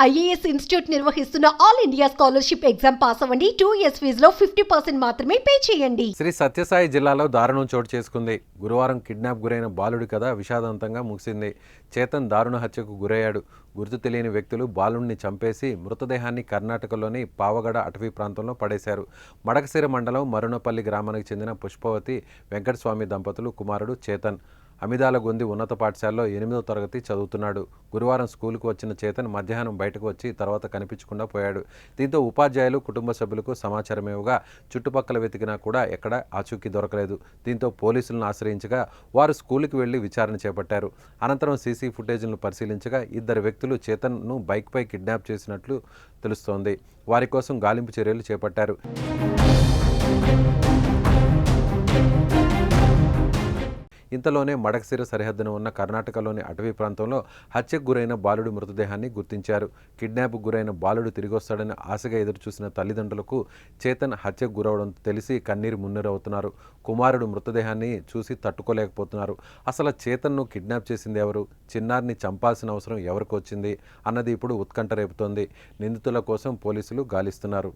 IAS institute నిర్వహిస్తున్న all India scholarship exam pass అవ్వండి. 2 years ఫీజులో 50% మాత్రమే పే చేయండి. శ్రీ సత్యసాయి జిల్లాలో దారుణం చోటు చేసుకుంది. గురువారం కిడ్నాప్ గురైన బాలుడి కథ విషాదంతంగా ముగిసింది. చేతన్ దారుణ హత్యకు గురయ్యాడు. గుర్తు తెలియని వ్యక్తులు బాలుడిని చంపేసి మృతదేహాన్ని కర్ణాటకలోని పావగడ అటవీ ప్రాంతంలో పడేశారు. మడకశిర మండలం మరునపల్లి గ్రామానికి చెందిన పుష్పవతి వెంకటస్వామి దంపతులు కుమారుడు చేతన్ అమిదాలగొంది ఉన్నత పాఠశాలలో 8వ తరగతి చదువుతున్నాడు. గురువారం స్కూలుకు వచ్చిన చేతన్ మధ్యాహ్నం బయటకు వచ్చి తర్వాత కనిపించకుండా పోయాడు. దీంతో ఉపాధ్యాయులు కుటుంబ సభ్యులకు సమాచారం ఇవ్వగా చుట్టుపక్కల వెతికినా కూడా ఎక్కడ ఆచూకీ దొరకలేదు. దీంతో పోలీసులను ఆశ్రయించగా వారు స్కూలుకు వెళ్లి విచారణ చేపట్టారు. అనంతరం సీసీ ఫుటేజ్లను పరిశీలించగా 2 వ్యక్తులు చేతన్ను బైక్పై కిడ్నాప్ చేసినట్లు తెలుస్తోంది. వారి కోసం గాలింపు చర్యలు చేపట్టారు. ఇంతలోనే మడకశిర సరిహద్దున ఉన్న కర్ణాటకలోని అటవీ ప్రాంతంలో హత్యకు గురైన బాలుడి మృతదేహాన్ని గుర్తించారు. కిడ్నాప్కు గురైన బాలుడు తిరిగొస్తాడని ఆశగా ఎదురుచూసిన తల్లిదండ్రులకు చేతన్ హత్యకు గురవడంతో తెలిసి కన్నీరు మున్నీరవుతున్నారు. కుమారుడు మృతదేహాన్ని చూసి తట్టుకోలేకపోతున్నారు. అసలు చేతన్ను కిడ్నాప్ చేసింది ఎవరు? చిన్నారిని చంపాల్సిన అవసరం ఎవరికి వచ్చింది అన్నది ఇప్పుడు ఉత్కంఠ రేపుతోంది. నిందితుల కోసం పోలీసులు గాలిస్తున్నారు.